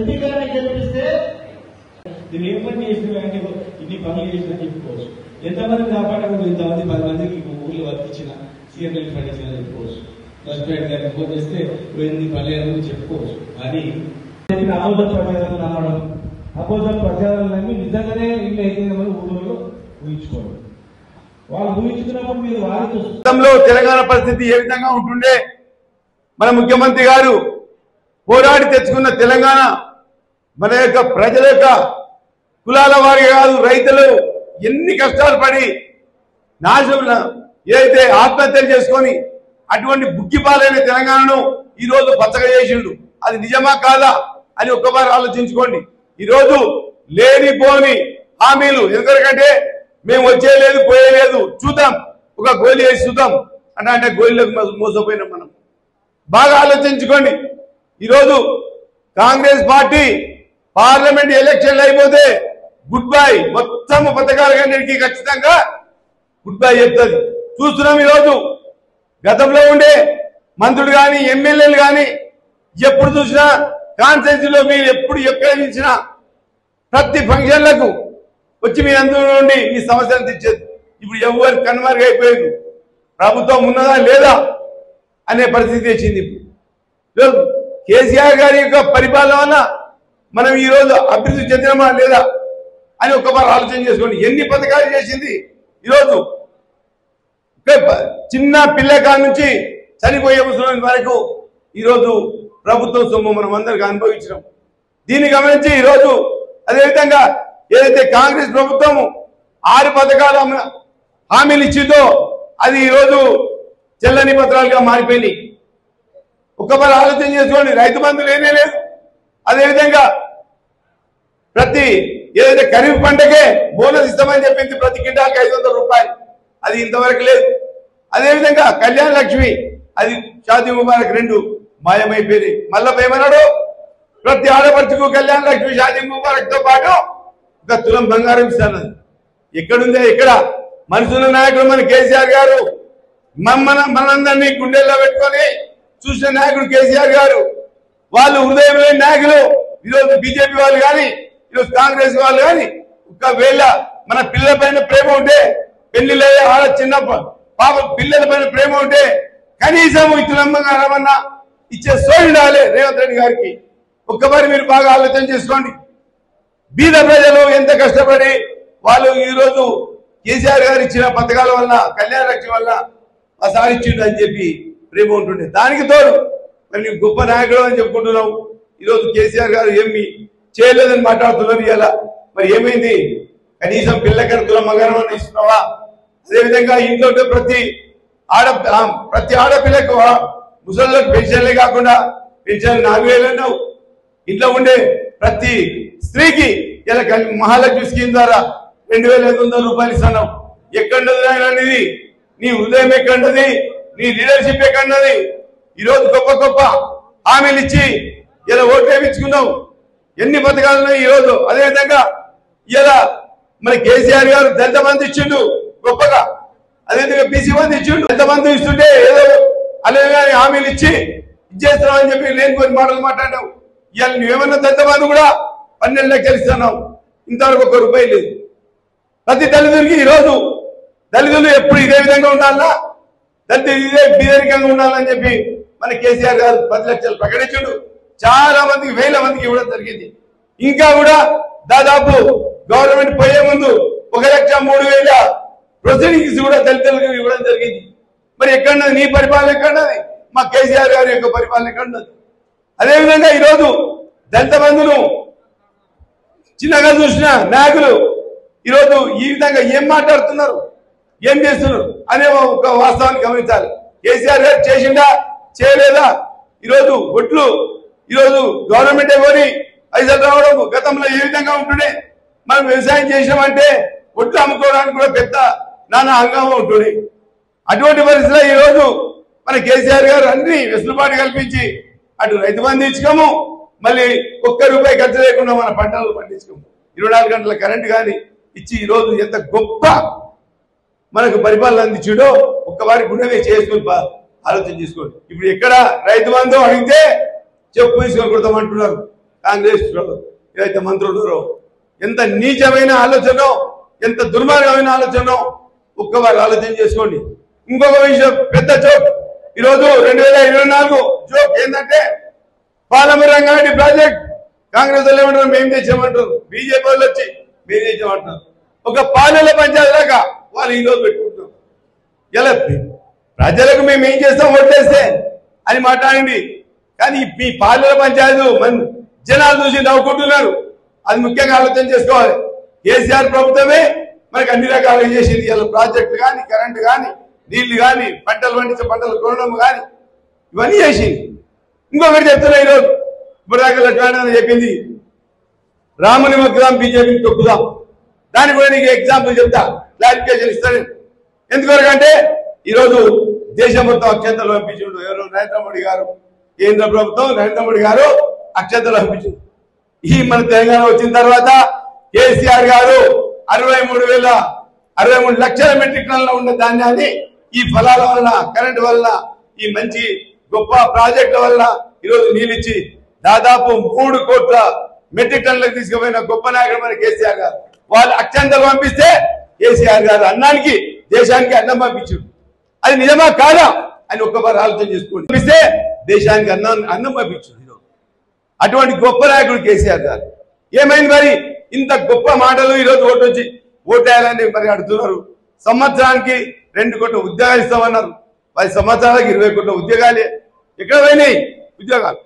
ఎంపీగానే గెలిపిస్తే దీన్ని ఏం పని చేసిన ఇన్ని పనులు చేసినా చెప్పుకోవచ్చు. ఎంతమంది కాపాడకూడదు, ఇంతమంది 10 మందికి ఊర్లు వర్తించిన సీఎం రిలీఫ్ ఫండ్ ఇచ్చిన చెప్పుకోవచ్చు. లక్ష్మీరెడ్డి గారిని ఫోన్ చేస్తే 1000 పనులు చెప్పుకోవచ్చు. కానీ అబద్ధ ప్రచారాలు రావడం, అబద్ధ ప్రచారాలన్నీ నిజంగానే ఇల్లు అయితే ఊళ్ళో ఊహించుకోవడం. వాళ్ళు ఊహించుకున్నప్పుడు మీరు వారితో తెలంగాణ పరిస్థితి ఏ విధంగా ఉంటుండే, మన ముఖ్యమంత్రి గారు పోరాడి తెచ్చుకున్న తెలంగాణ మన యొక్క ప్రజల యొక్క కులాల వారి కాదు, రైతులు ఎన్ని కష్టాలు పడి నాశనం ఏదైతే ఆత్మహత్యలు చేసుకొని అటువంటి బుగ్గిపాలైన తెలంగాణను ఈ రోజు పచ్చగా చేసిండు. అది నిజమా కాదా అని ఒక్కసారి ఆలోచించుకోండి. ఈ రోజు లేనిపోని హామీలు, ఎందుకంటే మేము వచ్చేయలేదు పోయేలేదు, చూద్దాం ఒక గోళీ వేసి చూద్దాం అంటే గోళీలకు మోసపోయినాం. మనం బాగా ఆలోచించుకోండి. ఈరోజు కాంగ్రెస్ పార్టీ పార్లమెంట్ ఎలక్షన్లు అయిపోతే గుడ్ బై, మొత్తం పథకాలన్నిటికీ ఖచ్చితంగా గుడ్ బై చెప్తుంది. చూస్తున్నాం. ఈరోజు గతంలో ఉండే మంత్రులు కానీ ఎమ్మెల్యేలు కానీ ఎప్పుడు చూసినా కాన్స్టిట్యూన్సీలో మీరు ఎప్పుడు ఎక్కడ చూసినా ప్రతి ఫంక్షన్లకు వచ్చి మీ అందరూ నుండి ఈ సమస్యలు తెచ్చేది. ఇప్పుడు ఎవరు కనుమరుగైపోయేది, ప్రభుత్వం ఉన్నదా లేదా అనే పరిస్థితి వచ్చింది. ఇప్పుడు కేసీఆర్ గారి యొక్క పరిపాలన వల్ల మనం ఈరోజు అభివృద్ధి చెందినమా లేదా అని ఒక్కసారి ఆలోచన చేసుకోండి. ఎన్ని పథకాలు చేసింది. ఈరోజు చిన్న పిల్లకాల నుంచి చనిపోయే ముసలి వరకు ఈరోజు ప్రభుత్వం సొమ్ము మనం అందరికీ అనుభవించడం. దీన్ని గమనించి ఈరోజు అదేవిధంగా ఏదైతే కాంగ్రెస్ ప్రభుత్వం 6 పథకాల హామీలు ఇచ్చిందో అది ఈరోజు చెల్లని పత్రాలుగా మారిపోయినాయి. ఒక్కసారి ఆలోచన చేసుకోండి. రైతు బంధు లేనే లేదు. అదేవిధంగా ప్రతి ఏదైతే ఖరీఫ్ పంటకే బోనస్ ఇస్తామని చెప్పింది, ప్రతి క్వింటాల్కి 500 రూపాయలు, అది ఇంతవరకు లేదు. అదేవిధంగా కళ్యాణ లక్ష్మి, అది షాదీ ముబారక్ 2 మాయమైపోయింది. మళ్ళా ఏమన్నాడు, ప్రతి ఆడపడుచుకు కళ్యాణ లక్ష్మి షాదీ ముబారక్ తో పాటు 1 తులం బంగారం ఇస్తాను. ఎక్కడుందే? ఇక్కడ మనసున్న నాయకుడు మన కేసీఆర్ గారు, మనందరినీ గుండెల్లో పెట్టుకొని చూసిన నాయకుడు కేసీఆర్ గారు. వాళ్ళు హృదయం లేని నాయకులు. ఈరోజు బీజేపీ వాళ్ళు కానీ ఈరోజు కాంగ్రెస్ వాళ్ళు కానీ ఒకవేళ మన పిల్లల పైన ప్రేమ ఉంటే, పెళ్లిళ్ళ ఆడ చిన్న పాప పిల్లల పైన ప్రేమ ఉంటే కనీసం ఇతరమ్మన్నా ఇచ్చే సోయి ఉండాలి రేవంత్ రెడ్డి గారికి. ఒక్కసారి మీరు బాగా ఆలోచన చేసుకోండి. బీద ప్రజలు ఎంత కష్టపడి వాళ్ళు ఈరోజు కేసీఆర్ గారు ఇచ్చిన పథకాల వల్ల, కళ్యాణ లక్ష్మి వల్ల ఆ సారిచ్చిండు అని చెప్పి ప్రేమ ఉంటుండే. దానికి తోడు మరి గొప్ప నాయకుడు అని చెప్పుకుంటున్నావు. ఈరోజు కేసీఆర్ గారు ఏమి చేయలేదని మాట్లాడుతున్నారు. ఇలా మరి ఏమైంది? కనీసం పిల్లకర తులం బంగారం అని ఇస్తున్నావా? అదేవిధంగా ఇంట్లో ప్రతి ఆడపిల్లకు ముసళ్ళకు పెన్షన్లే కాకుండా పెన్షన్ 4000 అన్నావు. ఇంట్లో ఉండే ప్రతి స్త్రీకి ఇలా మహాలక్ష్మి స్కీమ్ ద్వారా 2500 రూపాయలు ఇస్తున్నావు. ఎక్కడున్నది అనేది? నీ హృదయం ఎక్కడున్నది? నీ లీడర్షిప్ ఎక్కడున్నది? ఈరోజు గొప్ప గొప్ప హామీలు ఇచ్చి ఇలా ఓట్లు వేయించుకున్నావు. ఎన్ని పథకాలు ఉన్నాయి ఈరోజు. అదేవిధంగా ఇలా మన కేసీఆర్ గారు దళిత బంధు ఇచ్చిండు గొప్పగా, అదేవిధంగా బీసీ బంధు ఇచ్చిండు. దళిత బంధు ఇస్తుంటే ఏదో అలాగే హామీలు ఇచ్చి ఇచ్చేస్తున్నావు అని చెప్పి లేని కొన్ని మాటలు మాట్లాడావు. ఇవాళ నువ్వేమన్నా దళిత బంధు కూడా 12 లక్షలు ఇస్తున్నావు, ఇంతవరకు 1 రూపాయి లేదు. ప్రతి దళితుడికి ఈరోజు దళితులు ఎప్పుడు ఇదే విధంగా ఉండాలా, దళితులు ఇదే బీదరికంగా ఉండాలని చెప్పి మన కేసీఆర్ గారు 10 లక్షలు ప్రకటించుడు. చాలా మందికి, వేల మందికి ఇవ్వడం జరిగింది. ఇంకా కూడా దాదాపు గవర్నమెంట్ పోయే ముందు 1,03,000 ప్రొసీడింగ్స్ కూడా దళితులకు ఇవ్వడం జరిగింది. మరి ఎక్కడున్నది నీ పరిపాలన? ఎక్కడున్నది మా కేసీఆర్ గారి యొక్క పరిపాలన? ఎక్కడున్నది? అదేవిధంగా ఈరోజు దళిత బంధును చిన్నగా చూసిన నాయకులు ఈరోజు ఈ విధంగా ఏం మాట్లాడుతున్నారు, ఏం చేస్తున్నారు అనే ఒక వాస్తవాన్ని గమనించాలి. కేసీఆర్ గారు చేసిందా చేయలేదా? ఈరోజు ఒట్లు ఈరోజు గవర్నమెంట్ కొని పైసలు రావడం గతంలో ఏ విధంగా ఉంటుండే. మనం వ్యవసాయం చేసినామంటే ఒట్లు అమ్ముకోవడానికి కూడా పెద్ద నానా హంగామా ఉంటుంది. అటువంటి పరిస్థితిలో ఈరోజు మన కేసీఆర్ గారు అన్ని వెసులుబాటు కల్పించి అటు రైతు బంధు ఇచ్చుకోము, మళ్ళీ 1 రూపాయి ఖర్చు లేకుండా మన పంటలు పండించుకోము, 24 గంటల కరెంట్ కానీ ఇచ్చి ఈరోజు ఎంత గొప్ప మనకు పరిపాలన అందించాడో ఒక్కవారి గుండె చేసుకుని ఆలోచన చేసుకోండి. ఇప్పుడు ఎక్కడ రైతు బంధు అడిగితే చెప్పు తీసుకొని కొడతామంటున్నారు. కాంగ్రెస్ ఏదైతే మంత్రులు ఉన్నారో ఎంత నీచమైన ఆలోచన, ఎంత దుర్మార్గమైన ఆలోచన ఒక్కవారు ఆలోచన చేసుకోండి. ఇంకొక విషయం, పెద్ద జోక్ ఈరోజు 2024 జోక్ ఏంటంటే పాలమూరు రంగారెడ్డి ప్రాజెక్ట్ కాంగ్రెస్ వాళ్ళు ఏమంటారు, మేము తెచ్చామంటారు, బీజేపీ వాళ్ళు వచ్చి మేము తెచ్చామంటారు. ఒక పాలెల పంచాయతీ దాకా వాళ్ళు ఈరోజు పెట్టుకుంటున్నారు. ఇలా ప్రజలకు మేము ఏం చేస్తాం ఓట్లేస్తే అని మాట్లాడండి, కానీ మీ పాలెల పంచాయతీలు జనాలు చూసి నవ్వుకుంటున్నారు. అది ముఖ్యంగా ఆలోచన చేసుకోవాలి. కేసీఆర్ ప్రభుత్వమే మనకు అన్ని రకాలుగా చేసింది. ఇలా ప్రాజెక్టులు కానీ, కరెంటు కానీ, నీళ్లు కానీ, పంటలు పండించే పంటలు కొనడం కానీ ఇవన్నీ చేసింది. ఇంకొకటి చెప్తున్నా, ఈరోజు ఇప్పటిదాకా లక్ష్మణ చెప్పింది రాముని మొక్కుదాం, బీజేపీని తొక్కుదాం. దానికి కూడా నీకు ఎగ్జాంపుల్ చెప్తా, క్లారిఫికేషన్ ఇస్తాను. ఎందుకంటే ఈరోజు దేశం మొత్తం అక్షంతలు పంపించుండు. ఎవరు? నరేంద్ర మోడీ గారు, కేంద్ర ప్రభుత్వం నరేంద్ర మోడీ గారు అక్షంతలు పంపించుండు. ఈ మన తెలంగాణ వచ్చిన తర్వాత కేసీఆర్ గారు 63 లక్షల మెట్రిక్ టన్నుల ఉన్న ధాన్యాన్ని ఈ ఫలాల వల్ల, కరెంటు వల్ల, ఈ మంచి గొప్ప ప్రాజెక్టుల వల్ల ఈరోజు నీళ్ళిచ్చి దాదాపు 3 కోట్ల మెట్రిక్ టన్నులకు తీసుకుపోయిన గొప్ప నాయకుడు మన కేసీఆర్ గారు. వాళ్ళు అక్షంతలు పంపిస్తే కేసీఆర్ గారు అన్నానికి, దేశానికి అన్నం పంపించారు. అది నిజమా కాదా అని ఒక్కసారి ఆలోచన చేసుకోండి. పంపిస్తే దేశానికి అన్నం పంపించారు. అటువంటి గొప్ప నాయకుడు కేసీఆర్ గారు. ఏమైంది మరి? ఇంత గొప్ప మాటలు ఈరోజు ఓటేయాలని మరి అడుగుతున్నారు. సంవత్సరానికి 2 కోట్ల ఉద్యోగాలు ఇస్తామన్నారు. 10 సంవత్సరాలకు 20 కోట్ల ఉద్యోగాలే ఎక్కడ పోయినాయి ఉద్యోగాలు?